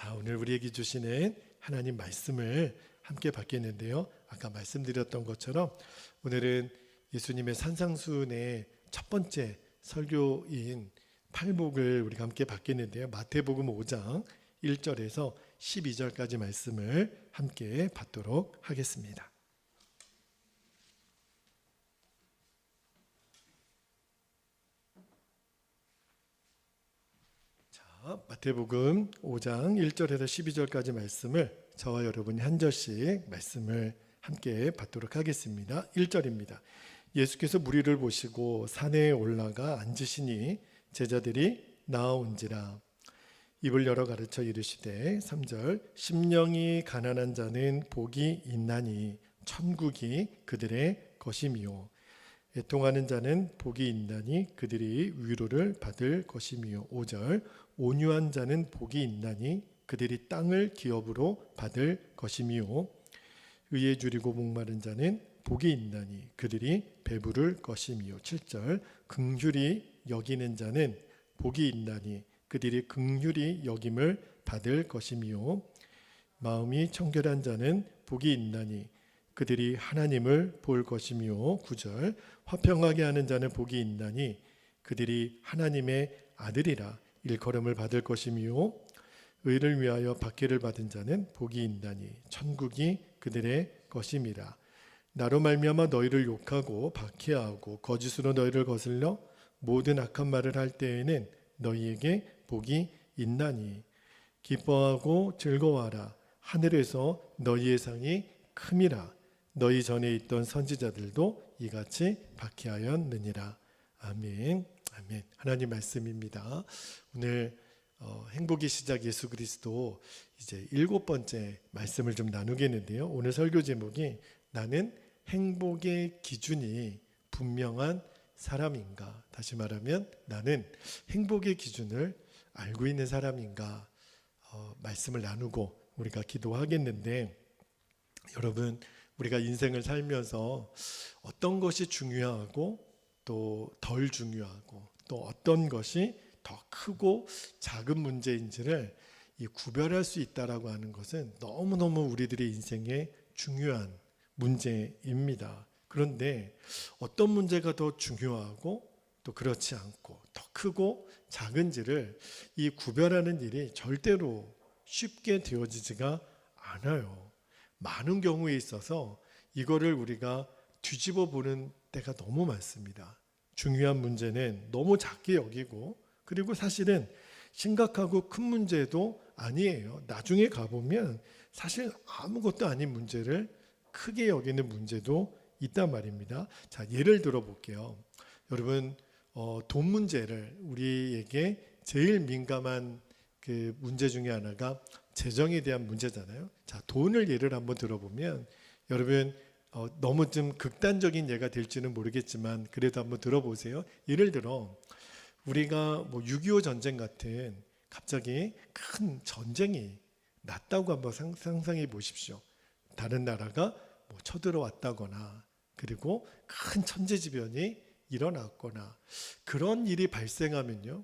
자, 오늘 우리에게 주시는 하나님 말씀을 함께 받겠는데요. 아까 말씀드렸던 것처럼 오늘은 예수님의 산상수훈의 첫 번째 설교인 팔복을 우리가 함께 받겠는데요. 마태복음 5장 1절에서 12절까지 말씀을 함께 받도록 하겠습니다. 마태복음 5장 1절에서 12절까지 말씀을 저와 여러분이 한 절씩 말씀을 함께 받도록 하겠습니다. 1절입니다. 예수께서 무리를 보시고 산에 올라가 앉으시니 제자들이 나아온지라. 입을 열어 가르쳐 이르시되 3절 심령이 가난한 자는 복이 있나니 천국이 그들의 것이미요. 애통하는 자는 복이 있나니 그들이 위로를 받을 것이미요. 5절 온유한 자는 복이 있나니 그들이 땅을 기업으로 받을 것이미요. 의에 줄이고 목마른 자는 복이 있나니 그들이 배부를 것이미요. 7절 긍휼히 여기는 자는 복이 있나니 그들이 긍휼히 여김을 받을 것이미요. 마음이 청결한 자는 복이 있나니 그들이 하나님을 볼 것이미요. 9절 화평하게 하는 자는 복이 있나니 그들이 하나님의 아들이라 일컬음을 받을 것이미요. 의를 위하여 박해를 받은 자는 복이 있나니 천국이 그들의 것임이라. 나로 말미암아 너희를 욕하고 박해하고 거짓으로 너희를 거슬려 모든 악한 말을 할 때에는 너희에게 복이 있나니 기뻐하고 즐거워하라. 하늘에서 너희의 상이 큼이라. 너희 전에 있던 선지자들도 이같이 박해하였느니라. 아멘. 아멘. 하나님 말씀입니다. 오늘 행복의 시작 예수 그리스도 이제 7번째 말씀을 좀 나누겠는데요. 오늘 설교 제목이 나는 행복의 기준이 분명한 사람인가? 다시 말하면 나는 행복의 기준을 알고 있는 사람인가? 말씀을 나누고 우리가 기도하겠는데, 여러분 우리가 인생을 살면서 어떤 것이 중요하고 또 덜 중요하고 또 어떤 것이 더 크고 작은 문제인지를 구별할 수 있다라고 하는 것은 너무너무 우리들의 인생에 중요한 문제입니다. 그런데 어떤 문제가 더 중요하고 또 그렇지 않고 더 크고 작은지를 이 구별하는 일이 절대로 쉽게 되어지지가 않아요. 많은 경우에 있어서 이거를 우리가 뒤집어 보는 때가 너무 많습니다. 중요한 문제는 너무 작게 여기고, 그리고 사실은 심각하고 큰 문제도 아니에요. 나중에 가보면 사실 아무것도 아닌 문제를 크게 여기는 문제도 있단 말입니다. 자, 예를 들어 볼게요. 여러분, 돈 문제를 우리에게 제일 민감한 그 문제 중에 하나가 재정에 대한 문제잖아요. 자, 돈을 예를 한번 들어보면 여러분 너무 좀 극단적인 예가 될지는 모르겠지만 그래도 한번 들어보세요. 예를 들어 우리가 6.25 전쟁 같은 갑자기 큰 전쟁이 났다고 한번 상상해 보십시오. 다른 나라가 쳐들어왔다거나 그리고 큰 천재지변이 일어났거나 그런 일이 발생하면요,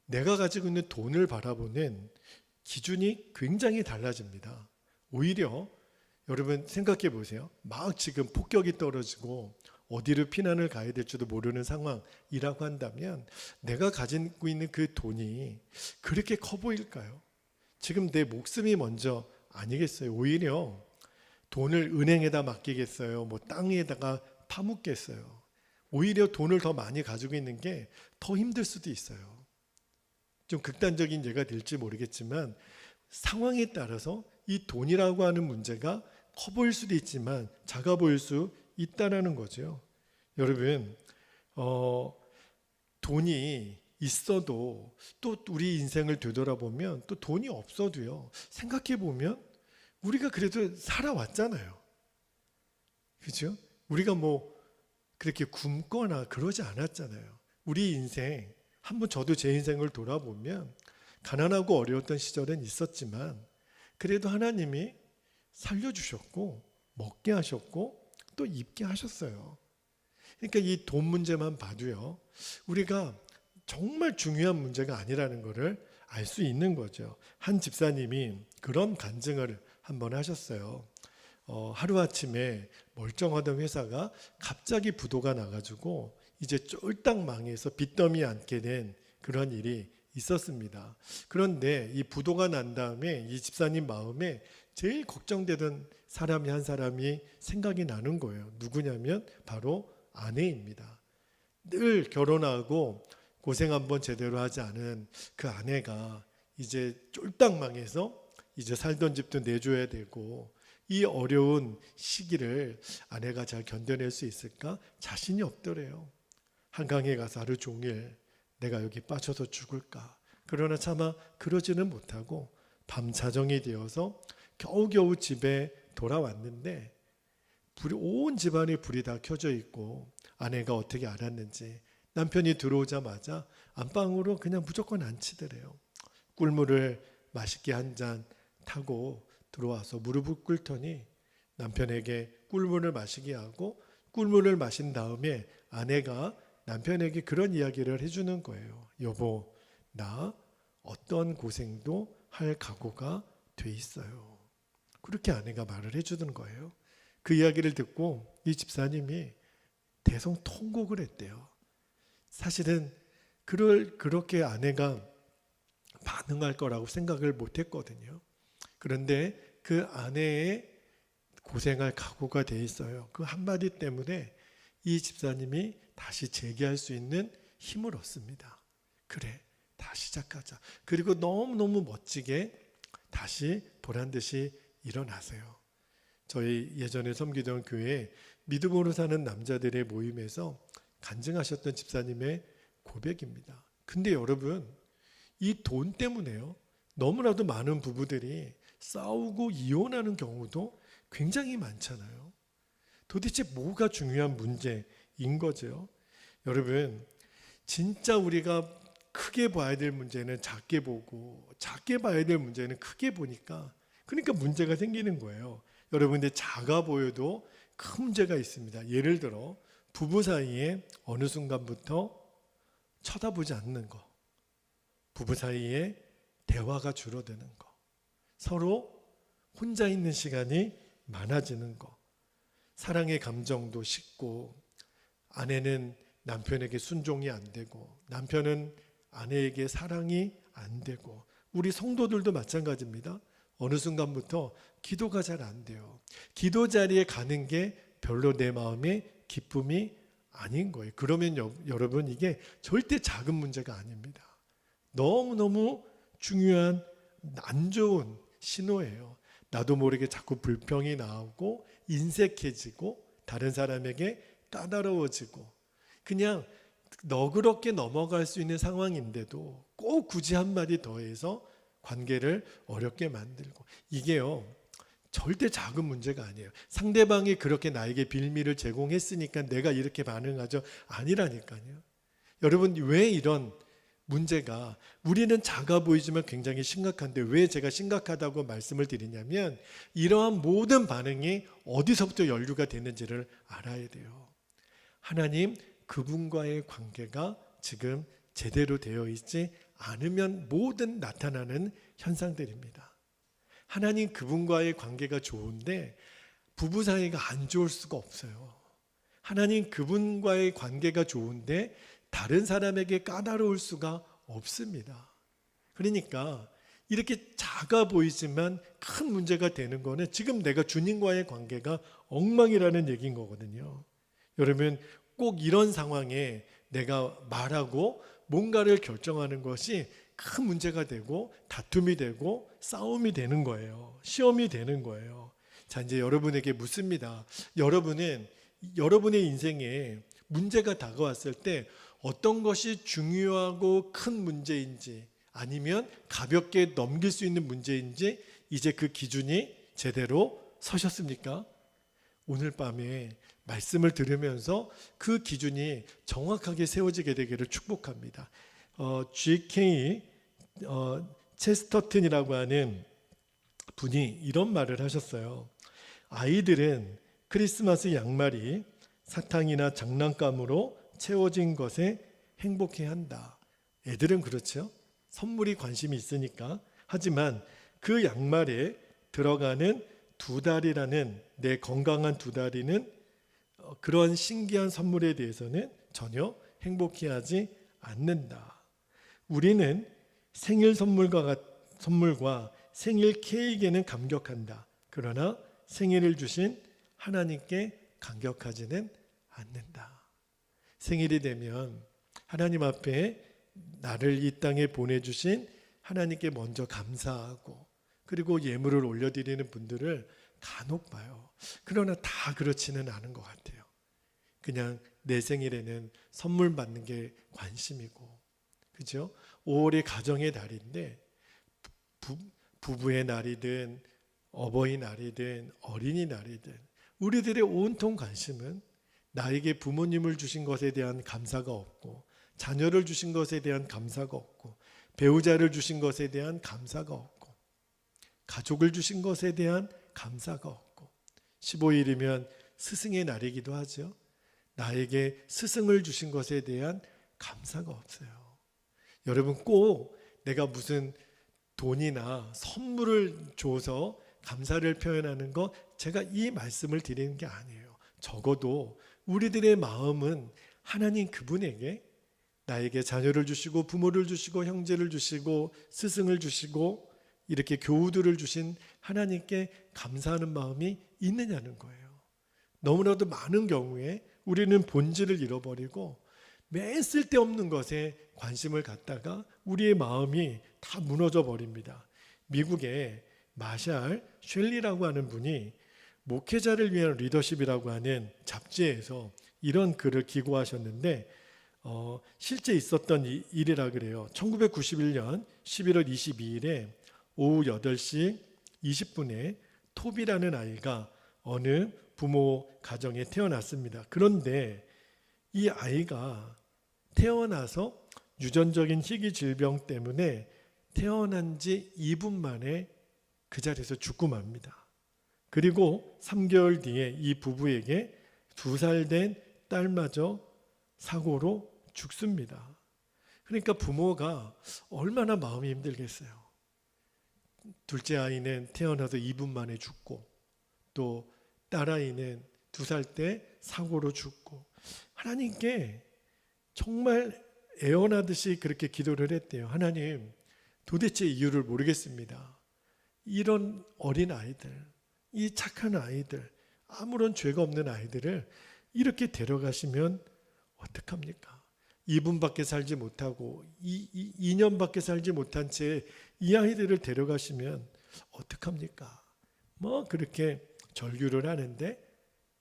내가 가지고 있는 돈을 바라보는 기준이 굉장히 달라집니다. 오히려 여러분 생각해 보세요. 막 지금 폭격이 떨어지고 어디로 피난을 가야 될지도 모르는 상황이라고 한다면 내가 가지고 있는 그 돈이 그렇게 커 보일까요? 지금 내 목숨이 먼저 아니겠어요? 오히려 돈을 은행에다 맡기겠어요? 땅에다가 파묻겠어요? 오히려 돈을 더 많이 가지고 있는 게 더 힘들 수도 있어요. 좀 극단적인 예가 될지 모르겠지만 상황에 따라서 이 돈이라고 하는 문제가 커 보일 수도 있지만 작아 보일 수 있다라는 거죠. 여러분, 돈이 있어도 또 우리 인생을 되돌아보면 또 돈이 없어도요, 생각해 보면 우리가 그래도 살아왔잖아요. 그렇죠? 우리가 그렇게 굶거나 그러지 않았잖아요. 우리 인생 한번 저도 제 인생을 돌아보면 가난하고 어려웠던 시절은 있었지만 그래도 하나님이 살려주셨고 먹게 하셨고 또 입게 하셨어요. 그러니까 이 돈 문제만 봐도요, 우리가 정말 중요한 문제가 아니라는 것을 알 수 있는 거죠. 한 집사님이 그런 간증을 한번 하셨어요. 하루아침에 멀쩡하던 회사가 갑자기 부도가 나가지고 이제 쫄딱 망해서 빚더미에 앉게 된 그런 일이 있었습니다. 그런데 이 부도가 난 다음에 이 집사님 마음에 제일 걱정되던 사람이 한 사람이 생각이 나는 거예요. 누구냐면 바로 아내입니다. 늘 결혼하고 고생 한번 제대로 하지 않은 그 아내가 이제 쫄딱 망해서 이제 살던 집도 내줘야 되고 이 어려운 시기를 아내가 잘 견뎌낼 수 있을까? 자신이 없더래요. 한강에 가서 하루 종일 내가 여기 빠져서 죽을까? 그러나 차마 그러지는 못하고 밤 자정이 되어서 겨우겨우 집에 돌아왔는데 온 집안에 불이 다 켜져 있고 아내가 어떻게 알았는지 남편이 들어오자마자 안방으로 그냥 무조건 앉히더래요. 꿀물을 맛있게 한 잔 타고 들어와서 무릎을 꿇더니 남편에게 꿀물을 마시게 하고 꿀물을 마신 다음에 아내가 남편에게 그런 이야기를 해주는 거예요. 여보, 나 어떤 고생도 할 각오가 돼 있어요. 그렇게 아내가 말을 해주는 거예요. 그 이야기를 듣고 이 집사님이 대성통곡을 했대요. 사실은 그렇게 아내가 반응할 거라고 생각을 못 했거든요. 그런데 그 아내의 고생할 각오가 돼 있어요. 그 한마디 때문에 이 집사님이 다시 재기할 수 있는 힘을 얻습니다. 그래, 다시 시작하자. 그리고 너무너무 멋지게 다시 보란듯이 일어나세요. 저희 예전에 섬기던 교회에 믿음으로 사는 남자들의 모임에서 간증하셨던 집사님의 고백입니다. 근데 여러분, 이 돈 때문에요. 너무나도 많은 부부들이 싸우고 이혼하는 경우도 굉장히 많잖아요. 도대체 뭐가 중요한 문제인 거죠? 여러분, 진짜 우리가 크게 봐야 될 문제는 작게 보고 작게 봐야 될 문제는 크게 보니까 그러니까 문제가 생기는 거예요. 여러분, 근데 작아 보여도 큰 문제가 있습니다. 예를 들어 부부 사이에 어느 순간부터 쳐다보지 않는 거, 부부 사이에 대화가 줄어드는 거, 서로 혼자 있는 시간이 많아지는 거, 사랑의 감정도 식고 아내는 남편에게 순종이 안 되고 남편은 아내에게 사랑이 안 되고 우리 성도들도 마찬가지입니다. 어느 순간부터 기도가 잘 안 돼요. 기도 자리에 가는 게 별로 내 마음에 기쁨이 아닌 거예요. 그러면 여러분, 이게 절대 작은 문제가 아닙니다. 너무너무 중요한 안 좋은 신호예요. 나도 모르게 자꾸 불평이 나오고 인색해지고 다른 사람에게 까다로워지고 그냥 너그럽게 넘어갈 수 있는 상황인데도 꼭 굳이 한마디 더해서 관계를 어렵게 만들고, 이게요 절대 작은 문제가 아니에요. 상대방이 그렇게 나에게 빌미를 제공했으니까 내가 이렇게 반응하죠, 아니라니까요. 여러분, 왜 이런 문제가 우리는 작아 보이지만 굉장히 심각한데 왜 제가 심각하다고 말씀을 드리냐면 이러한 모든 반응이 어디서부터 연루가 되는지를 알아야 돼요. 하나님, 그분과의 관계가 지금 제대로 되어 있지 않으면 모든 나타나는 현상들입니다. 하나님, 그분과의 관계가 좋은데 부부 사이가 안 좋을 수가 없어요. 하나님, 그분과의 관계가 좋은데 다른 사람에게 까다로울 수가 없습니다. 그러니까 이렇게 작아 보이지만 큰 문제가 되는 거는 지금 내가 주님과의 관계가 엉망이라는 얘기인 거거든요. 여러분, 꼭 이런 상황에 내가 말하고 뭔가를 결정하는 것이 큰 문제가 되고 다툼이 되고 싸움이 되는 거예요. 시험이 되는 거예요. 자, 이제 여러분에게 묻습니다. 여러분은 여러분의 인생에 문제가 다가왔을 때 어떤 것이 중요하고 큰 문제인지 아니면 가볍게 넘길 수 있는 문제인지 이제 그 기준이 제대로 서셨습니까? 오늘 밤에 말씀을 들으면서 그 기준이 정확하게 세워지게 되기를 축복합니다. G.K. 체스터튼이라고 하는 분이 이런 말을 하셨어요. 아이들은 크리스마스 양말이 사탕이나 장난감으로 채워진 것에 행복해한다. 애들은 그렇죠. 선물이 관심이 있으니까. 하지만 그 양말에 들어가는 두 다리라는 내 건강한 두 다리는 그런 신기한 선물에 대해서는 전혀 행복해하지 않는다. 우리는 생일 선물과 생일 케이크에는 감격한다. 그러나 생일을 주신 하나님께 감격하지는 않는다. 생일이 되면 하나님 앞에 나를 이 땅에 보내주신 하나님께 먼저 감사하고 그리고 예물을 올려드리는 분들을 간혹 봐요. 그러나 다 그렇지는 않은 것 같아요. 그냥 내 생일에는 선물 받는 게 관심이고, 그죠? 5월이 가정의 달인데 부부의 날이든 어버이날이든 어린이날이든 우리들의 온통 관심은 나에게 부모님을 주신 것에 대한 감사가 없고, 자녀를 주신 것에 대한 감사가 없고, 배우자를 주신 것에 대한 감사가 없고, 가족을 주신 것에 대한 감사가 없고, 15일이면 스승의 날이기도 하죠. 나에게 스승을 주신 것에 대한 감사가 없어요. 여러분, 꼭 내가 무슨 돈이나 선물을 줘서 감사를 표현하는 거, 제가 이 말씀을 드리는 게 아니에요. 적어도 우리들의 마음은 하나님 그분에게 나에게 자녀를 주시고 부모를 주시고 형제를 주시고 스승을 주시고 이렇게 교우들을 주신 하나님께 감사하는 마음이 있느냐는 거예요. 너무나도 많은 경우에 우리는 본질을 잃어버리고 맨 쓸데없는 것에 관심을 갖다가 우리의 마음이 다 무너져 버립니다. 미국의 마샬 쉘리라고 하는 분이 목회자를 위한 리더십이라고 하는 잡지에서 이런 글을 기고하셨는데 실제 있었던 일이라 그래요. 1991년 11월 22일에 오후 8시 20분에 톱이라는 아이가 어느 부모 가정에 태어났습니다. 그런데 이 아이가 태어나서 유전적인 희귀 질병 때문에 태어난 지 2분 만에 그 자리에서 죽고 맙니다. 그리고 3개월 뒤에 이 부부에게 2살 된 딸마저 사고로 죽습니다. 그러니까 부모가 얼마나 마음이 힘들겠어요. 둘째 아이는 태어나서 2분 만에 죽고, 또 딸아이는 2살 때 사고로 죽고, 하나님께 정말 애원하듯이 그렇게 기도를 했대요. 하나님, 도대체 이유를 모르겠습니다. 이런 어린 아이들, 이 착한 아이들, 아무런 죄가 없는 아이들을 이렇게 데려가시면 어떡합니까? 2분밖에 살지 못하고 2년밖에 살지 못한 채 이 아이들을 데려가시면 어떡합니까? 뭐 그렇게 절규를 하는데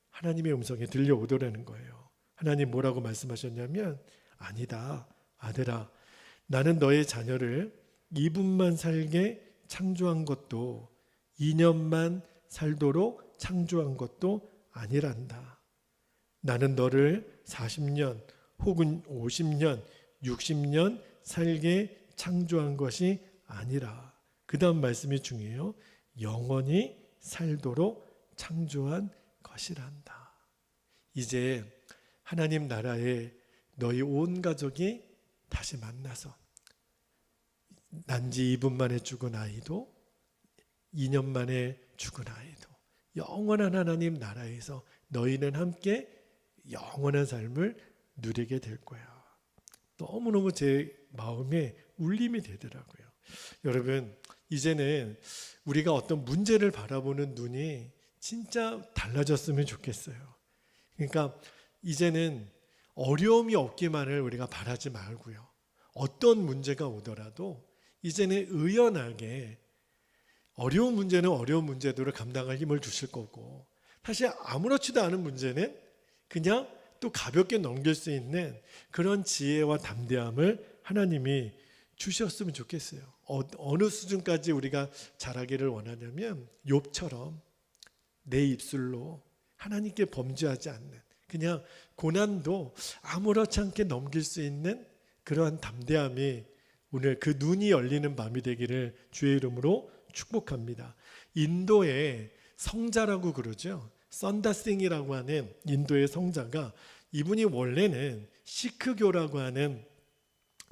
하나님의 음성이 들려오더라는 거예요. 하나님 뭐라고 말씀하셨냐면, 아니다 아들아, 나는 너의 자녀를 2분만 살게 창조한 것도 2년만 살도록 창조한 것도 아니란다. 나는 너를 40년 혹은 50년 60년 살게 창조한 것이 아니라, 그 다음 말씀이 중요해요. 영원히 살도록 창조한 것이란다. 이제 하나님 나라에 너희 온 가족이 다시 만나서 난지 2분 만에 죽은 아이도 2년 만에 죽은 아이도 영원한 하나님 나라에서 너희는 함께 영원한 삶을 누리게 될 거야. 너무너무 제 마음에 울림이 되더라고요. 여러분, 이제는 우리가 어떤 문제를 바라보는 눈이 진짜 달라졌으면 좋겠어요. 그러니까 이제는 어려움이 없기만을 우리가 바라지 말고요. 어떤 문제가 오더라도 이제는 의연하게, 어려운 문제는 어려운 문제들을 감당할 힘을 주실 거고, 사실 아무렇지도 않은 문제는 그냥 또 가볍게 넘길 수 있는 그런 지혜와 담대함을 하나님이 주셨으면 좋겠어요. 어느 수준까지 우리가 자라기를 원하냐면 욥처럼 내 입술로 하나님께 범죄하지 않는, 그냥 고난도 아무렇지 않게 넘길 수 있는 그러한 담대함이 오늘 그 눈이 열리는 밤이 되기를 주의 이름으로 축복합니다. 인도의 성자라고 그러죠. 선다싱이라고 하는 인도의 성자가, 이분이 원래는 시크교라고 하는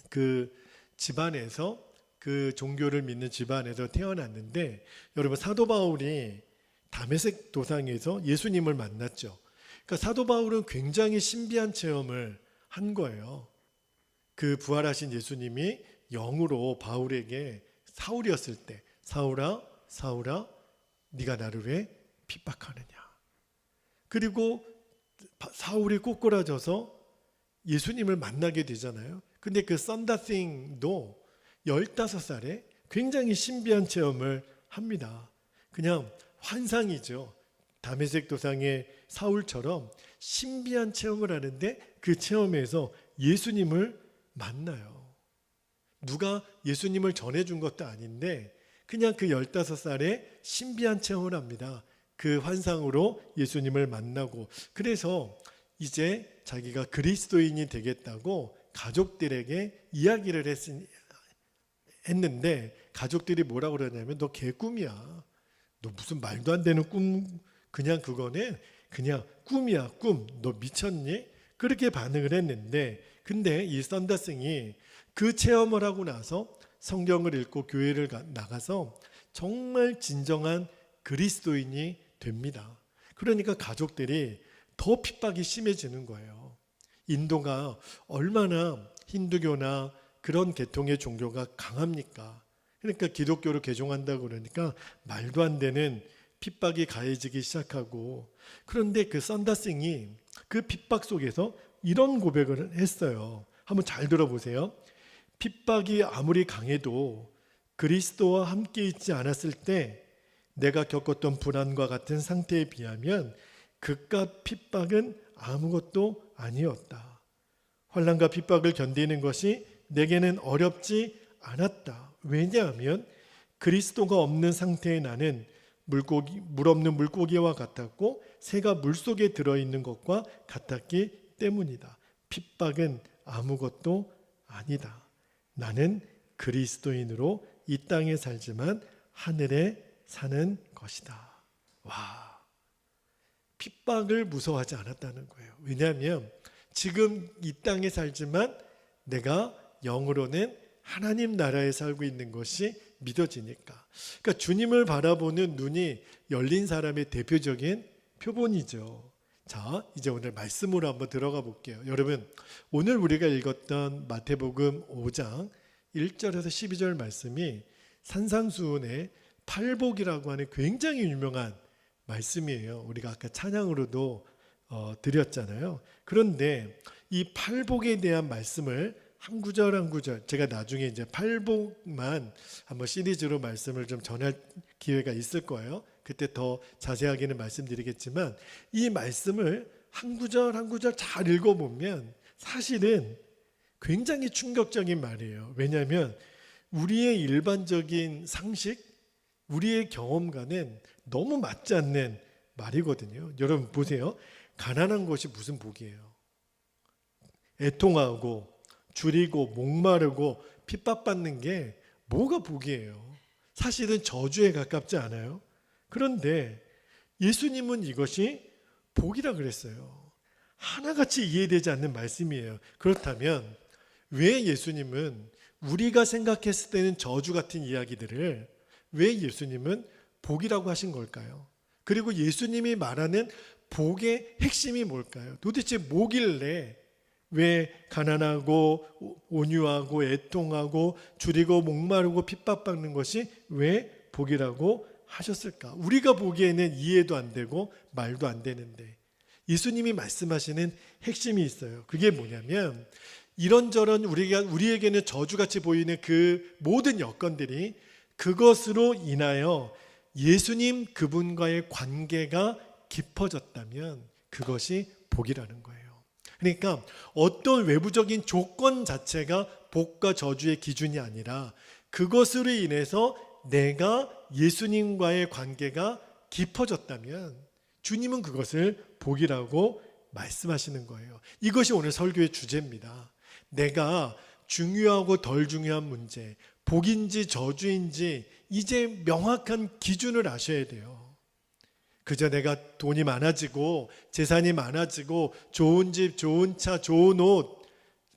그 집안에서 그 종교를 믿는 집안에서 태어났는데, 여러분 사도 바울이 다메섹 도상에서 예수님을 만났죠. 그러니까 사도 바울은 굉장히 신비한 체험을 한 거예요. 그 부활하신 예수님이 영으로 바울에게 사울이었을 때, 사울아 사울아 네가 나를 왜 핍박하느냐. 그리고 사울이 꼬꾸라져서 예수님을 만나게 되잖아요. 근데 그 썬다싱도 15살에 굉장히 신비한 체험을 합니다. 그냥 환상이죠. 다메섹 도상의 사울처럼 신비한 체험을 하는데 그 체험에서 예수님을 만나요. 누가 예수님을 전해준 것도 아닌데 그냥 그 15살에 신비한 체험을 합니다. 그 환상으로 예수님을 만나고, 그래서 이제 자기가 그리스도인이 되겠다고 가족들에게 이야기를 했는데, 가족들이 뭐라고 그러냐면 너 개꿈이야. 너 무슨 말도 안 되는 꿈, 그냥 그거는 그냥 꿈이야, 꿈. 너 미쳤니? 그렇게 반응을 했는데, 근데 이 썬다싱이 그 체험을 하고 나서 성경을 읽고 교회를 나가서 정말 진정한 그리스도인이 됩니다. 그러니까 가족들이 더 핍박이 심해지는 거예요. 인도가 얼마나 힌두교나 그런 계통의 종교가 강합니까? 그러니까 기독교로 개종한다고 그러니까 말도 안 되는 핍박이 가해지기 시작하고, 그런데 그 썬다싱이 그 핍박 속에서 이런 고백을 했어요. 한번 잘 들어보세요. 핍박이 아무리 강해도 그리스도와 함께 있지 않았을 때 내가 겪었던 불안과 같은 상태에 비하면 그깟 핍박은 아무것도 아니었다. 환난과 핍박을 견디는 것이 내게는 어렵지 않았다. 왜냐하면 그리스도가 없는 상태의 나는 물 없는 물고기와 같았고 새가 물속에 들어있는 것과 같았기 때문이다. 핍박은 아무것도 아니다. 나는 그리스도인으로 이 땅에 살지만 하늘에 사는 것이다. 와, 핍박을 무서워하지 않았다는 거예요. 왜냐하면 지금 이 땅에 살지만 내가 영으로는 하나님 나라에 살고 있는 것이 믿어지니까. 그러니까 주님을 바라보는 눈이 열린 사람의 대표적인 표본이죠. 자, 이제 오늘 말씀으로 한번 들어가 볼게요. 여러분, 오늘 우리가 읽었던 마태복음 5장 1절에서 12절 말씀이 산상수훈의 팔복이라고 하는 굉장히 유명한 말씀이에요. 우리가 아까 찬양으로도 드렸잖아요. 그런데 이 팔복에 대한 말씀을 한 구절 한 구절, 제가 나중에 이제 팔복만 한번 시리즈로 말씀을 좀 전할 기회가 있을 거예요. 그때 더 자세하게는 말씀드리겠지만 이 말씀을 한 구절 한 구절 잘 읽어보면 사실은 굉장히 충격적인 말이에요. 왜냐하면 우리의 일반적인 상식, 우리의 경험과는 너무 맞지 않는 말이거든요. 여러분 보세요. 가난한 것이 무슨 복이에요? 애통하고 줄이고 목마르고 핍박받는 게 뭐가 복이에요? 사실은 저주에 가깝지 않아요? 그런데 예수님은 이것이 복이라 그랬어요. 하나같이 이해되지 않는 말씀이에요. 그렇다면 왜 예수님은 우리가 생각했을 때는 저주 같은 이야기들을 왜 예수님은 복이라고 하신 걸까요? 그리고 예수님이 말하는 복의 핵심이 뭘까요? 도대체 뭐길래 왜 가난하고 온유하고 애통하고 줄이고 목마르고 핍박받는 것이 왜 복이라고 하셨을까? 우리가 보기에는 이해도 안 되고 말도 안 되는데 예수님이 말씀하시는 핵심이 있어요. 그게 뭐냐면 이런저런 우리에게는 저주같이 보이는 그 모든 여건들이 그것으로 인하여 예수님 그분과의 관계가 깊어졌다면 그것이 복이라는 거예요. 그러니까 어떤 외부적인 조건 자체가 복과 저주의 기준이 아니라 그것으로 인해서 내가 예수님과의 관계가 깊어졌다면 주님은 그것을 복이라고 말씀하시는 거예요. 이것이 오늘 설교의 주제입니다. 내가 중요하고 덜 중요한 문제, 복인지 저주인지 이제 명확한 기준을 아셔야 돼요. 그저 내가 돈이 많아지고 재산이 많아지고 좋은 집, 좋은 차, 좋은 옷,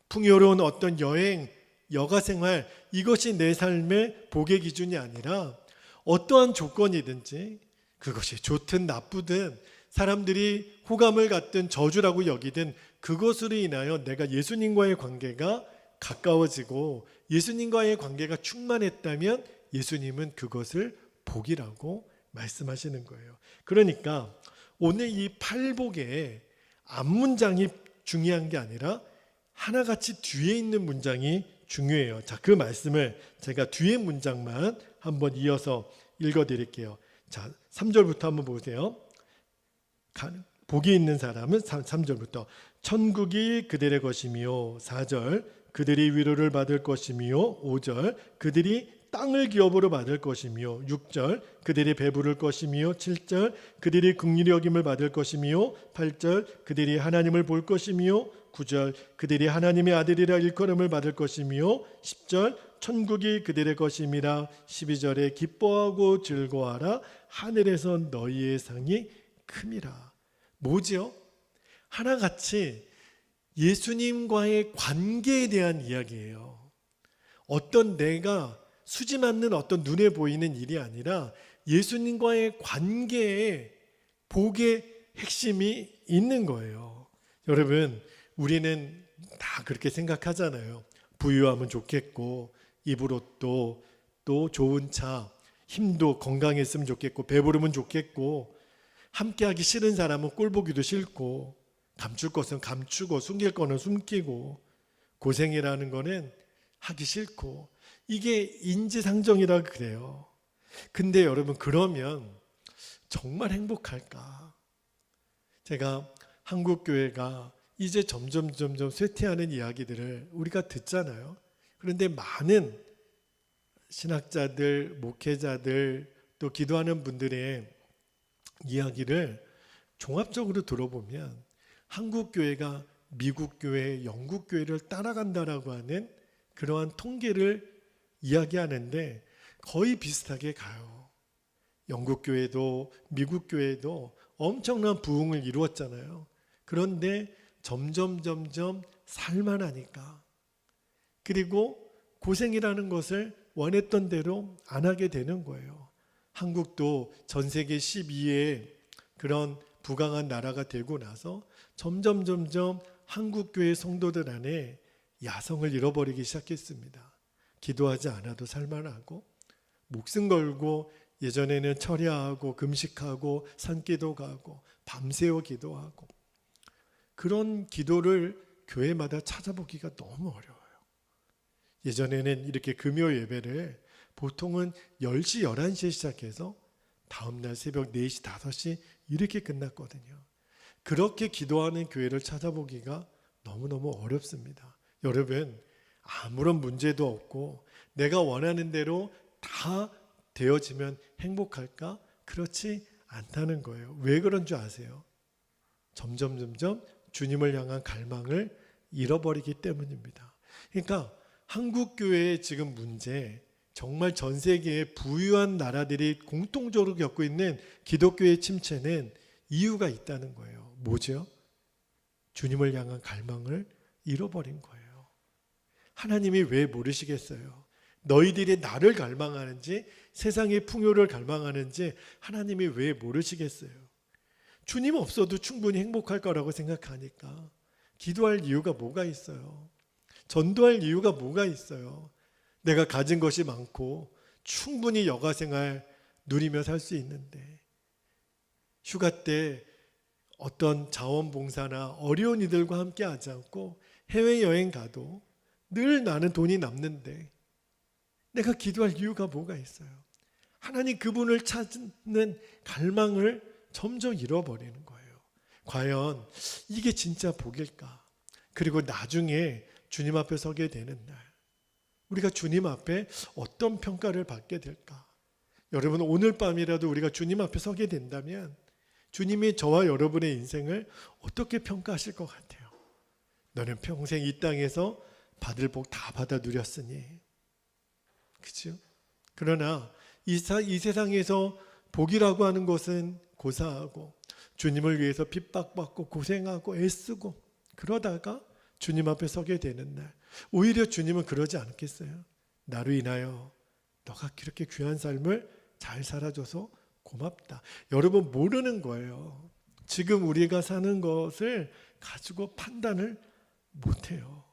풍요로운 어떤 여행 여가생활, 이것이 내 삶의 복의 기준이 아니라 어떠한 조건이든지 그것이 좋든 나쁘든 사람들이 호감을 갖든 저주라고 여기든 그것으로 인하여 내가 예수님과의 관계가 가까워지고 예수님과의 관계가 충만했다면 예수님은 그것을 복이라고 말씀하시는 거예요. 그러니까 오늘 이 팔복의 앞문장이 중요한 게 아니라 하나같이 뒤에 있는 문장이 중요해요. 자, 그 말씀을 제가 뒤에 문장만 한번 이어서 읽어드릴게요. 자, 3절부터 한번 보세요. 복이 있는 사람은 3절부터 천국이 그들의 것이며 4절 그들이 위로를 받을 것이며 5절 그들이 땅을 기업으로 받을 것이며 6절 그들이 배부를 것이며 7절 그들이 긍휼히 여김을 받을 것이며 8절 그들이 하나님을 볼 것이며 9절 그들이 하나님의 아들이라 일컬음을 받을 것이며 10절 천국이 그들의 것임이라 12절에 기뻐하고 즐거워하라 하늘에서 너희의 상이 큼이라. 뭐지요? 하나같이 예수님과의 관계에 대한 이야기예요. 어떤 내가 수지 맞는 어떤 눈에 보이는 일이 아니라 예수님과의 관계에 복의 핵심이 있는 거예요. 여러분, 우리는 다 그렇게 생각하잖아요. 부유하면 좋겠고 입을 옷도 또 좋은 차, 힘도 건강했으면 좋겠고 배부르면 좋겠고 함께하기 싫은 사람은 꼴보기도 싫고 감출 것은 감추고 숨길 거는 숨기고 고생이라는 거는 하기 싫고 이게 인지상정이라 그래요. 근데 여러분 그러면 정말 행복할까? 제가 한국교회가 이제 점점 쇠퇴하는 이야기들을 우리가 듣잖아요. 그런데 많은 신학자들, 목회자들 또 기도하는 분들의 이야기를 종합적으로 들어보면 한국교회가 미국교회, 영국교회를 따라간다라고 하는 그러한 통계를 이야기하는데 거의 비슷하게 가요. 영국교회도 미국교회도 엄청난 부흥을 이루었잖아요. 그런데 점점 살만하니까 그리고 고생이라는 것을 원했던 대로 안 하게 되는 거예요. 한국도 전 세계 12위의 그런 부강한 나라가 되고 나서 점점 한국교회 성도들 안에 야성을 잃어버리기 시작했습니다. 기도하지 않아도 살만하고 목숨 걸고 예전에는 철야하고 금식하고 산기도 가고 밤새워 기도하고 그런 기도를 교회마다 찾아보기가 너무 어려워요. 예전에는 이렇게 금요 예배를 보통은 10시, 11시에 시작해서 다음날 새벽 4시, 5시 이렇게 끝났거든요. 그렇게 기도하는 교회를 찾아보기가 너무너무 어렵습니다. 여러분, 아무런 문제도 없고 내가 원하는 대로 다 되어지면 행복할까? 그렇지 않다는 거예요. 왜 그런 줄 아세요? 점점 주님을 향한 갈망을 잃어버리기 때문입니다. 그러니까 한국교회의 지금 문제, 정말 전 세계의 부유한 나라들이 공통적으로 겪고 있는 기독교의 침체는 이유가 있다는 거예요. 뭐죠? 주님을 향한 갈망을 잃어버린 거예요. 하나님이 왜 모르시겠어요? 너희들이 나를 갈망하는지 세상의 풍요를 갈망하는지 하나님이 왜 모르시겠어요? 주님 없어도 충분히 행복할 거라고 생각하니까 기도할 이유가 뭐가 있어요? 전도할 이유가 뭐가 있어요? 내가 가진 것이 많고 충분히 여가생활 누리며 살 수 있는데 휴가 때 어떤 자원봉사나 어려운 이들과 함께 하지 않고 해외여행 가도 늘 나는 돈이 남는데 내가 기도할 이유가 뭐가 있어요? 하나님 그분을 찾는 갈망을 점점 잃어버리는 거예요. 과연 이게 진짜 복일까? 그리고 나중에 주님 앞에 서게 되는 날 우리가 주님 앞에 어떤 평가를 받게 될까? 여러분 오늘 밤이라도 우리가 주님 앞에 서게 된다면 주님이 저와 여러분의 인생을 어떻게 평가하실 것 같아요? 너는 평생 이 땅에서 받을 복 다 받아 누렸으니 그렇죠? 그러나 이 세상에서 복이라고 하는 것은 고사하고 주님을 위해서 핍박받고 고생하고 애쓰고 그러다가 주님 앞에 서게 되는 날 오히려 주님은 그러지 않겠어요? 나로 인하여 너가 그렇게 귀한 삶을 잘 살아줘서 고맙다. 여러분 모르는 거예요. 지금 우리가 사는 것을 가지고 판단을 못해요.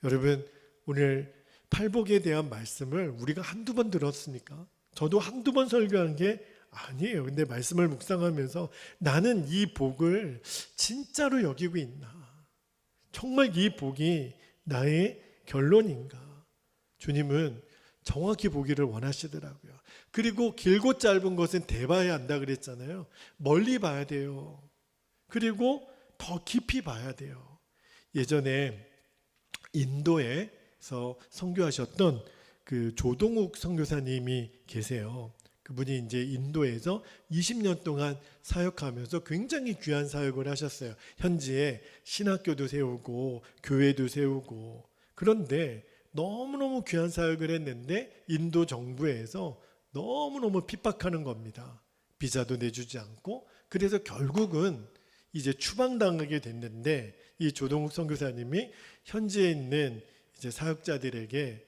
여러분 오늘 팔복에 대한 말씀을 우리가 한두 번 들었으니까 저도 한두 번 설교한 게 아니에요. 근데 말씀을 묵상하면서 나는 이 복을 진짜로 여기고 있나? 정말 이 복이 나의 결론인가? 주님은 정확히 보기를 원하시더라고요. 그리고 길고 짧은 것은 대봐야 한다 그랬잖아요. 멀리 봐야 돼요. 그리고 더 깊이 봐야 돼요. 예전에 인도에서 선교하셨던 그 조동욱 선교사님이 계세요. 그분이 이제 인도에서 20년 동안 사역하면서 굉장히 귀한 사역을 하셨어요. 현지에 신학교도 세우고 교회도 세우고. 그런데 너무너무 귀한 사역을 했는데 인도 정부에서 너무너무 핍박하는 겁니다. 비자도 내주지 않고. 그래서 결국은 이제 추방당하게 됐는데 이 조동욱 선교사님이 현지에 있는 이제 사역자들에게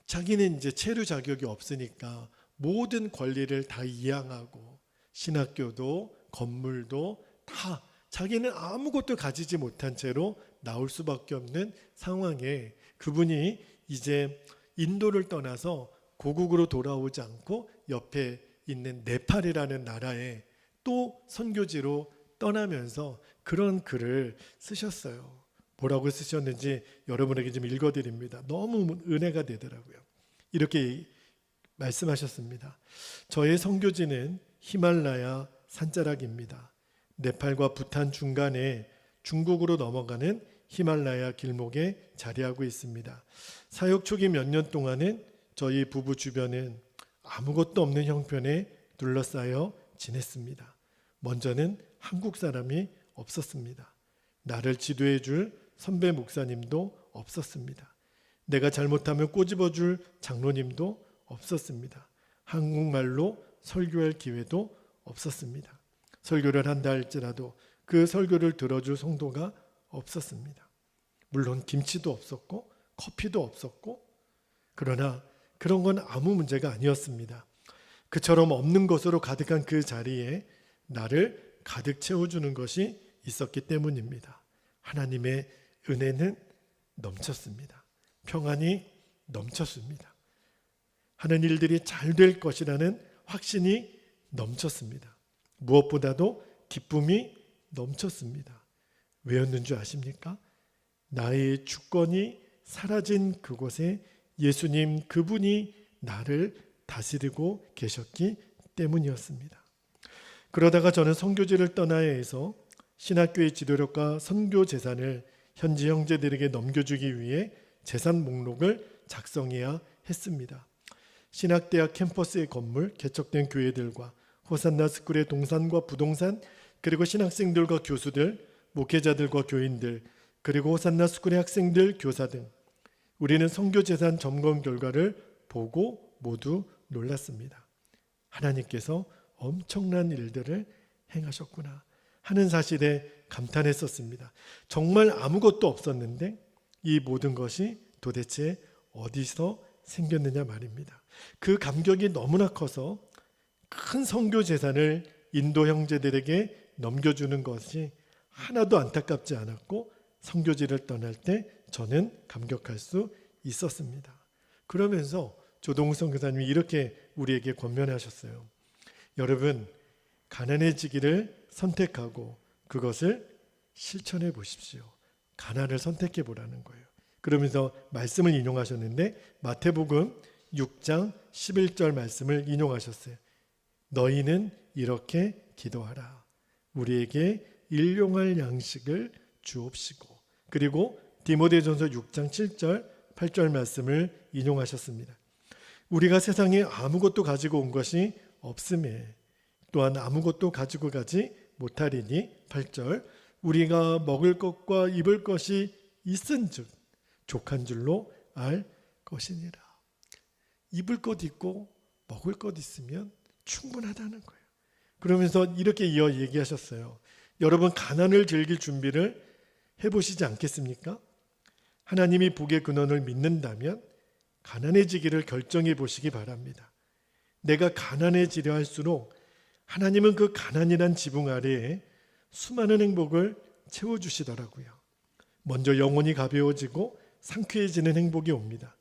자기는 이제 체류 자격이 없으니까 모든 권리를 다 이양하고 신학교도 건물도 다 자기는 아무것도 가지지 못한 채로 나올 수밖에 없는 상황에 그분이 이제 인도를 떠나서 고국으로 돌아오지 않고 옆에 있는 네팔이라는 나라에 또 선교지로 떠나면서 그런 글을 쓰셨어요. 뭐라고 쓰셨는지 여러분에게 좀 읽어드립니다. 너무 은혜가 되더라고요. 이렇게 말씀하셨습니다. 저의 선교지는 히말라야 산자락입니다. 네팔과 부탄 중간에 중국으로 넘어가는 히말라야 길목에 자리하고 있습니다. 사역 초기 몇 년 동안은 저희 부부 주변은 아무것도 없는 형편에 둘러싸여 지냈습니다. 먼저는 한국 사람이 없었습니다. 나를 지도해 줄 선배 목사님도 없었습니다. 내가 잘못하면 꼬집어 줄 장로님도 없었습니다. 한국말로 설교할 기회도 없었습니다. 설교를 한다 할지라도 그 설교를 들어줄 성도가 없었습니다. 물론 김치도 없었고 커피도 없었고 그러나 그런 건 아무 문제가 아니었습니다. 그처럼 없는 것으로 가득한 그 자리에 나를 가득 채워주는 것이 있었기 때문입니다. 하나님의 은혜는 넘쳤습니다. 평안이 넘쳤습니다. 하는 일들이 잘 될 것이라는 확신이 넘쳤습니다. 무엇보다도 기쁨이 넘쳤습니다. 왜였는 줄 아십니까? 나의 주권이 사라진 그곳에 예수님 그분이 나를 다스리고 계셨기 때문이었습니다. 그러다가 저는 선교지를 떠나야 해서 신학교의 지도력과 선교 재산을 현지 형제들에게 넘겨주기 위해 재산 목록을 작성해야 했습니다. 신학대학 캠퍼스의 건물, 개척된 교회들과 호산나 스쿨의 동산과 부동산, 그리고 신학생들과 교수들, 목회자들과 교인들, 그리고 호산나 스쿨의 학생들, 교사 등 우리는 선교재산 점검 결과를 보고 모두 놀랐습니다. 하나님께서 엄청난 일들을 행하셨구나 하는 사실에 감탄했었습니다. 정말 아무것도 없었는데 이 모든 것이 도대체 어디서 생겼느냐 말입니다. 그 감격이 너무나 커서 큰 선교 재산을 인도 형제들에게 넘겨주는 것이 하나도 안타깝지 않았고 선교지를 떠날 때 저는 감격할 수 있었습니다. 그러면서 조동욱 선교사님이 이렇게 우리에게 권면하셨어요. 여러분, 가난해지기를 선택하고 그것을 실천해 보십시오. 가난을 선택해 보라는 거예요. 그러면서 말씀을 인용하셨는데 마태복음 6장 11절 말씀을 인용하셨어요. 너희는 이렇게 기도하라. 우리에게 일용할 양식을 주옵시고. 그리고 디모데전서 6장 7절 8절 말씀을 인용하셨습니다. 우리가 세상에 아무것도 가지고 온 것이 없음에 또한 아무것도 가지고 가지 못하리니 8절 우리가 먹을 것과 입을 것이 있은즉 족한 줄로 알 것이니라. 입을 것 있고 먹을 것 있으면 충분하다는 거예요. 그러면서 이렇게 이어 얘기하셨어요. 여러분 가난을 즐길 준비를 해보시지 않겠습니까? 하나님이 복의 근원을 믿는다면 가난해지기를 결정해 보시기 바랍니다. 내가 가난해지려 할수록 하나님은 그 가난이란 지붕 아래에 수많은 행복을 채워주시더라고요. 먼저 영혼이 가벼워지고 상쾌해지는 행복이 옵니다.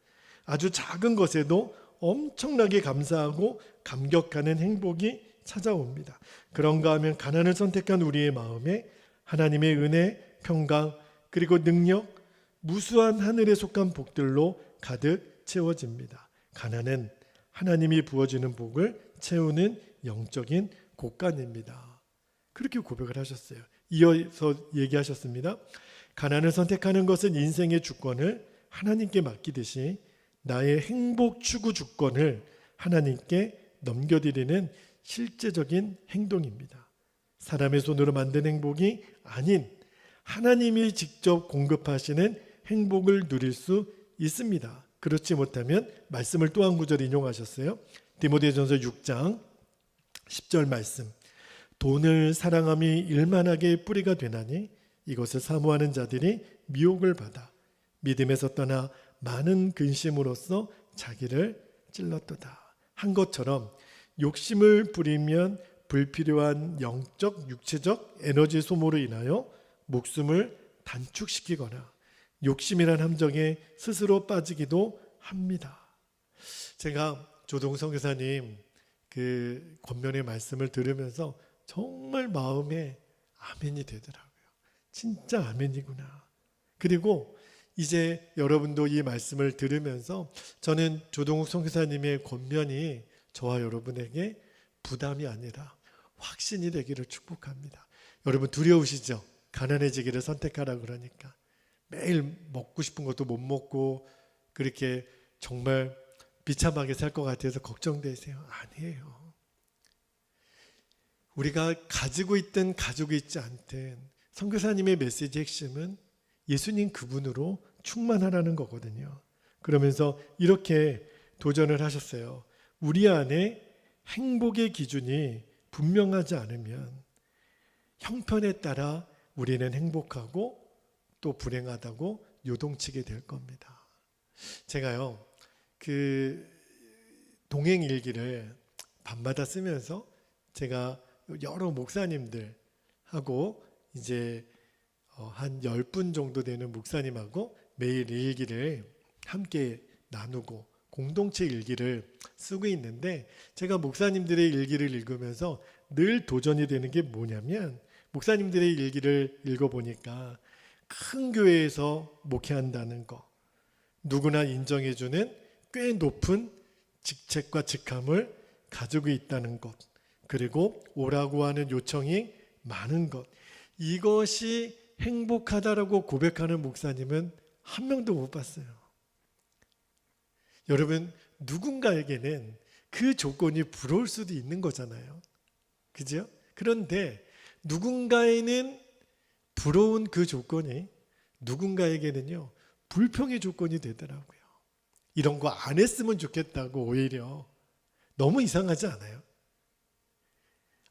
아주 작은 것에도 엄청나게 감사하고 감격하는 행복이 찾아옵니다. 그런가 하면 가난을 선택한 우리의 마음에 하나님의 은혜, 평강, 그리고 능력, 무수한 하늘에 속한 복들로 가득 채워집니다. 가난은 하나님이 부어주는 복을 채우는 영적인 곳간입니다. 그렇게 고백을 하셨어요. 이어서 얘기하셨습니다. 가난을 선택하는 것은 인생의 주권을 하나님께 맡기듯이 나의 행복 추구 주권을 하나님께 넘겨드리는 실제적인 행동입니다. 사람의 손으로 만든 행복이 아닌 하나님이 직접 공급하시는 행복을 누릴 수 있습니다. 그렇지 못하면 말씀을 또 한 구절 인용하셨어요. 디모데전서 6장 10절 말씀. 돈을 사랑함이 일만하게 뿌리가 되나니 이것을 사모하는 자들이 미혹을 받아 믿음에서 떠나 많은 근심으로써 자기를 찔렀도다. 한 것처럼 욕심을 부리면 불필요한 영적, 육체적 에너지 소모로 인하여 목숨을 단축시키거나 욕심이란 함정에 스스로 빠지기도 합니다. 제가 조동성 교사님 그 권면의 말씀을 들으면서 정말 마음에 아멘이 되더라고요. 진짜 아멘이구나. 그리고 이제 여러분도 이 말씀을 들으면서 저는 조동욱 선교사님의 권면이 저와 여러분에게 부담이 아니라 확신이 되기를 축복합니다. 여러분 두려우시죠? 가난해지기를 선택하라 그러니까 매일 먹고 싶은 것도 못 먹고 그렇게 정말 비참하게 살 것 같아서 걱정되세요? 아니에요. 우리가 가지고 있든 가지고 있지 않든 선교사님의 메시지 핵심은 예수님 그분으로 충만하라는 거거든요. 그러면서 이렇게 도전을 하셨어요. 우리 안에 행복의 기준이 분명하지 않으면 형편에 따라 우리는 행복하고 또 불행하다고 요동치게 될 겁니다. 제가요, 그 동행 일기를 밤마다 쓰면서 제가 여러 목사님들하고 이제 한 10분 정도 되는 목사님하고 매일 일기를 함께 나누고 공동체 일기를 쓰고 있는데 제가 목사님들의 일기를 읽으면서 늘 도전이 되는 게 뭐냐면 목사님들의 일기를 읽어보니까 큰 교회에서 목회한다는 거, 누구나 인정해주는 꽤 높은 직책과 직함을 가지고 있다는 것, 그리고 오라고 하는 요청이 많은 것, 이것이 행복하다라고 고백하는 목사님은 한 명도 못 봤어요. 여러분, 누군가에게는 그 조건이 부러울 수도 있는 거잖아요. 그죠? 그런데 누군가에는 부러운 그 조건이 누군가에게는요, 불평의 조건이 되더라고요. 이런 거 안 했으면 좋겠다고 오히려. 너무 이상하지 않아요?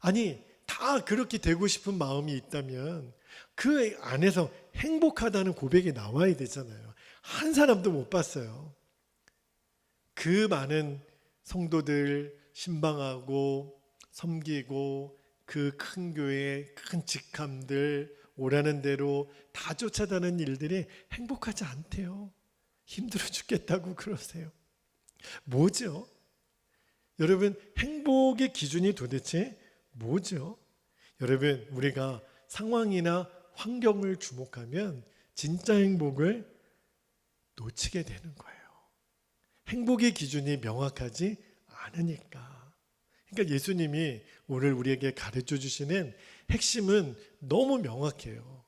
아니, 다 그렇게 되고 싶은 마음이 있다면 그 안에서 행복하다는 고백이 나와야 되잖아요. 한 사람도 못 봤어요. 그 많은 성도들 신방하고 섬기고 그 큰 교회, 큰 직함들 오라는 대로 다 쫓아다니는 일들이 행복하지 않대요. 힘들어 죽겠다고 그러세요. 뭐죠? 여러분, 행복의 기준이 도대체 뭐죠? 여러분, 우리가 상황이나 환경을 주목하면 진짜 행복을 놓치게 되는 거예요. 행복의 기준이 명확하지 않으니까. 그러니까 예수님이 오늘 우리에게 가르쳐 주시는 핵심은 너무 명확해요.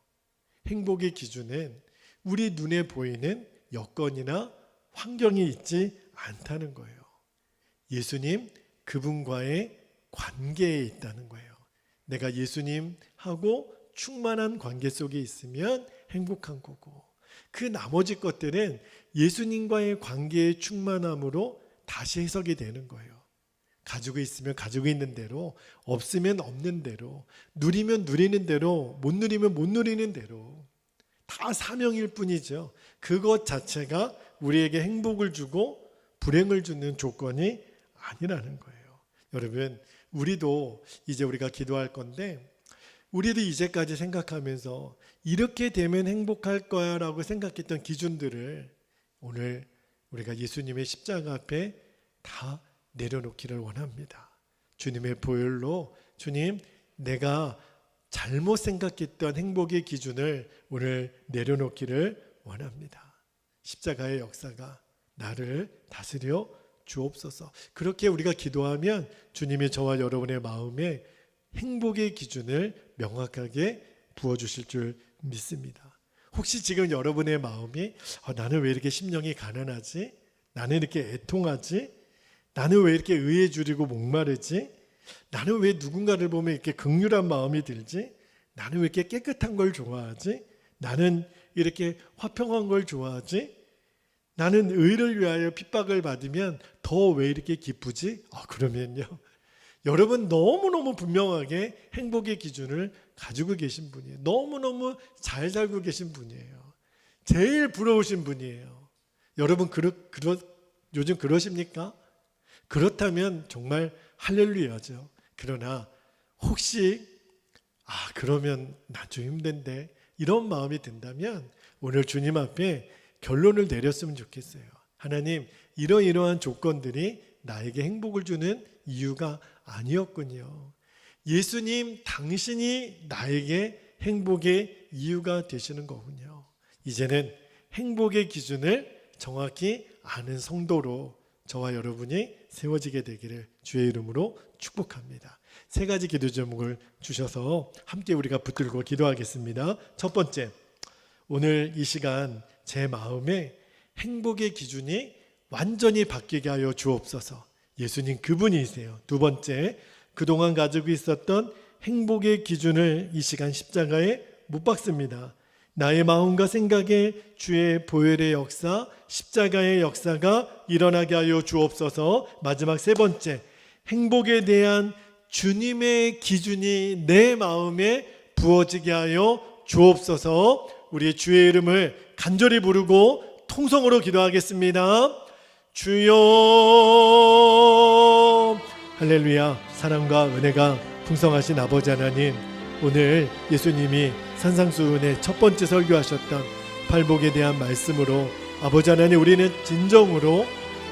행복의 기준은 우리 눈에 보이는 여건이나 환경이 있지 않다는 거예요. 예수님 그분과의 관계에 있다는 거예요. 내가 예수님하고 충만한 관계 속에 있으면 행복한 거고, 그 나머지 것들은 예수님과의 관계의 충만함으로 다시 해석이 되는 거예요. 가지고 있으면 가지고 있는 대로, 없으면 없는 대로, 누리면 누리는 대로, 못 누리면 못 누리는 대로, 다 사명일 뿐이죠. 그것 자체가 우리에게 행복을 주고 불행을 주는 조건이 아니라는 거예요. 여러분, 우리도 이제 우리가 기도할 건데 우리도 이제까지 생각하면서 이렇게 되면 행복할 거야 라고 생각했던 기준들을 오늘 우리가 예수님의 십자가 앞에 다 내려놓기를 원합니다. 주님의 보혈로 주님, 내가 잘못 생각했던 행복의 기준을 오늘 내려놓기를 원합니다. 십자가의 역사가 나를 다스려 주옵소서. 그렇게 우리가 기도하면 주님이 저와 여러분의 마음에 행복의 기준을 명확하게 부어주실 줄 믿습니다. 혹시 지금 여러분의 마음이 나는 왜 이렇게 심령이 가난하지? 나는 이렇게 애통하지? 나는 왜 이렇게 의에 줄이고 목마르지? 나는 왜 누군가를 보면 이렇게 긍휼한 마음이 들지? 나는 왜 이렇게 깨끗한 걸 좋아하지? 나는 이렇게 화평한 걸 좋아하지? 나는 의를 위하여 핍박을 받으면 더 왜 이렇게 기쁘지? 그러면요, 여러분 너무너무 분명하게 행복의 기준을 가지고 계신 분이에요. 너무너무 잘 살고 계신 분이에요. 제일 부러우신 분이에요. 여러분 요즘 그러십니까? 그렇다면 정말 할렐루야죠. 그러나 혹시 그러면 나 좀 힘든데 이런 마음이 든다면 오늘 주님 앞에 결론을 내렸으면 좋겠어요. 하나님, 이러이러한 조건들이 나에게 행복을 주는 이유가 아니었군요. 예수님, 당신이 나에게 행복의 이유가 되시는 거군요. 이제는 행복의 기준을 정확히 아는 성도로 저와 여러분이 세워지게 되기를 주의 이름으로 축복합니다. 세 가지 기도 제목을 주셔서 함께 우리가 붙들고 기도하겠습니다. 첫 번째, 오늘 이 시간 제 마음에 행복의 기준이 완전히 바뀌게 하여 주옵소서. 예수님 그분이세요. 두 번째, 그동안 가지고 있었던 행복의 기준을 이 시간 십자가에 못 박습니다. 나의 마음과 생각에 주의 보혈의 역사, 십자가의 역사가 일어나게 하여 주옵소서. 마지막 세 번째, 행복에 대한 주님의 기준이 내 마음에 부어지게 하여 주옵소서. 우리 주의 이름을 간절히 부르고 통성으로 기도하겠습니다. 주여. 할렐루야. 사랑과 은혜가 풍성하신 아버지 하나님, 오늘 예수님이 산상수훈의 첫 번째 설교하셨던 팔복에 대한 말씀으로 아버지 하나님, 우리는 진정으로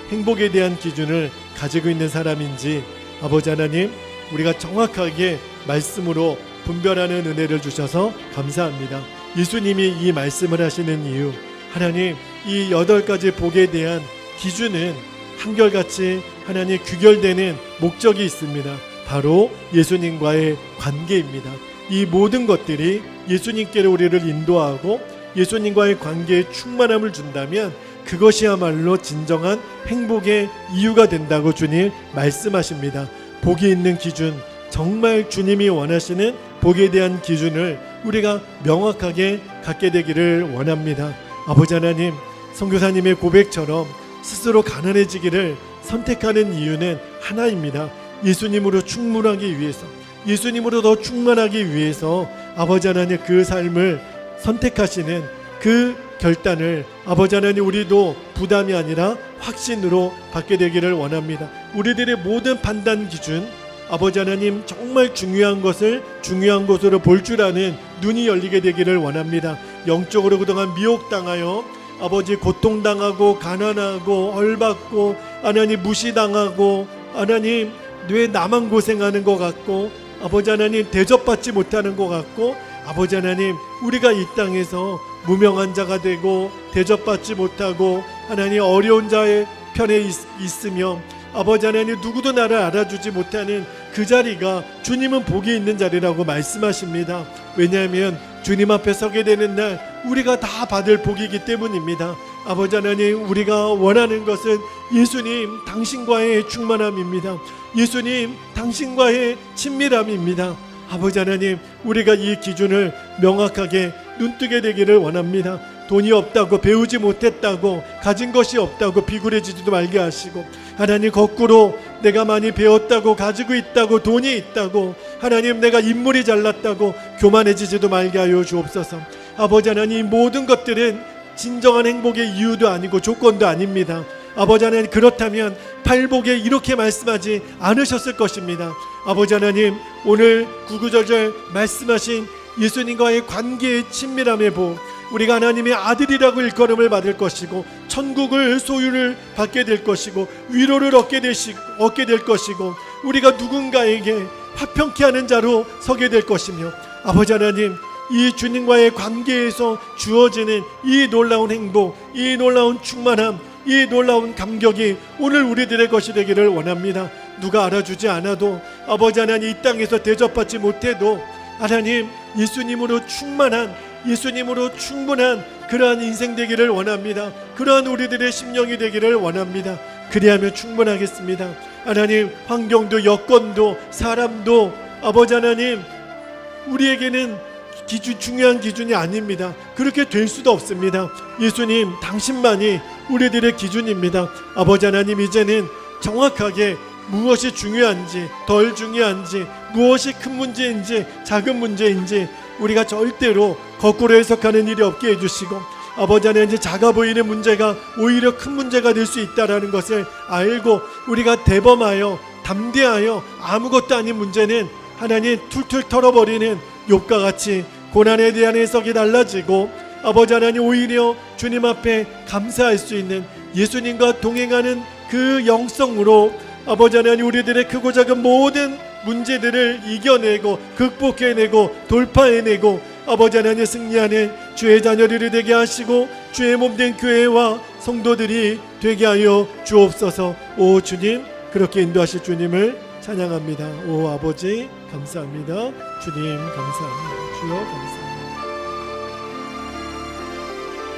행복에 대한 기준을 가지고 있는 사람인지 아버지 하나님, 우리가 정확하게 말씀으로 분별하는 은혜를 주셔서 감사합니다. 예수님이 이 말씀을 하시는 이유, 하나님, 이 8가지 복에 대한 기준은 한결같이 하나님 귀결되는 목적이 있습니다. 바로 예수님과의 관계입니다. 이 모든 것들이 예수님께로 우리를 인도하고 예수님과의 관계에 충만함을 준다면 그것이야말로 진정한 행복의 이유가 된다고 주님 말씀하십니다. 복이 있는 기준, 정말 주님이 원하시는 복에 대한 기준을 우리가 명확하게 갖게 되기를 원합니다. 아버지 하나님, 선교사님의 고백처럼 스스로 가난해지기를 선택하는 이유는 하나입니다. 예수님으로 충분하기 위해서, 예수님으로 더 충만하기 위해서 아버지 하나님 그 삶을 선택하시는 그 결단을 아버지 하나님 우리도 부담이 아니라 확신으로 받게 되기를 원합니다. 우리들의 모든 판단 기준, 아버지 하나님 정말 중요한 것을 중요한 것으로 볼 줄 아는 눈이 열리게 되기를 원합니다. 영적으로 그동안 미혹당하여 아버지 고통당하고 가난하고 헐받고 하나님 무시당하고 하나님 왜 나만 고생하는 것 같고 아버지 하나님 대접받지 못하는 것 같고 아버지 하나님 우리가 이 땅에서 무명한 자가 되고 대접받지 못하고 하나님 어려운 자의 편에 있으며 아버지 하나님 누구도 나를 알아주지 못하는 그 자리가 주님은 복이 있는 자리라고 말씀하십니다. 왜냐하면 주님 앞에 서게 되는 날 우리가 다 받을 복이기 때문입니다. 아버지 하나님, 우리가 원하는 것은 예수님 당신과의 충만함입니다. 예수님 당신과의 친밀함입니다. 아버지 하나님, 우리가 이 기준을 명확하게 눈뜨게 되기를 원합니다. 돈이 없다고, 배우지 못했다고, 가진 것이 없다고 비굴해지지도 말게 하시고, 하나님 거꾸로 내가 많이 배웠다고, 가지고 있다고, 돈이 있다고, 하나님 내가 인물이 잘났다고 교만해지지도 말게 하여 주옵소서. 아버지 하나님, 모든 것들은 진정한 행복의 이유도 아니고 조건도 아닙니다. 아버지 하나님, 그렇다면 팔복에 이렇게 말씀하지 않으셨을 것입니다. 아버지 하나님, 오늘 구구절절 말씀하신 예수님과의 관계의 친밀함의 복, 우리가 하나님의 아들이라고 일컬음을 받을 것이고 천국을 소유를 받게 될 것이고 위로를 얻게 될 것이고 우리가 누군가에게 화평케 하는 자로 서게 될 것이며, 아버지 하나님, 이 주님과의 관계에서 주어지는 이 놀라운 행복, 이 놀라운 충만함, 이 놀라운 감격이 오늘 우리들의 것이 되기를 원합니다. 누가 알아주지 않아도, 아버지 하나님, 이 땅에서 대접받지 못해도 하나님, 예수님으로 충만한, 예수님으로 충분한 그러한 인생 되기를 원합니다. 그러한 우리들의 심령이 되기를 원합니다. 그리하면 충분하겠습니다. 하나님, 환경도 여건도 사람도 아버지 하나님, 우리에게는 중요한 기준이 아닙니다. 그렇게 될 수도 없습니다. 예수님, 당신만이 우리들의 기준입니다. 아버지 하나님, 이제는 정확하게 무엇이 중요한지 덜 중요한지, 무엇이 큰 문제인지 작은 문제인지 우리가 절대로 거꾸로 해석하는 일이 없게 해주시고, 아버지 하나님, 이제 작아 보이는 문제가 오히려 큰 문제가 될 수 있다는 것을 알고 우리가 대범하여 담대하여 아무것도 아닌 문제는 하나님 툴툴 털어버리는 욥과 같이 고난에 대한 해석이 달라지고, 아버지 하나님, 오히려 주님 앞에 감사할 수 있는 예수님과 동행하는 그 영성으로 아버지 하나님, 우리들의 크고 작은 모든 문제들을 이겨내고 극복해내고 돌파해내고 아버지 하나님, 승리하는 주의 자녀들이 되게 하시고 주의 몸된 교회와 성도들이 되게 하여 주옵소서. 오 주님, 그렇게 인도하실 주님을 찬양합니다. 오 아버지, 감사합니다. 주님 감사합니다. 주여 감사합니다.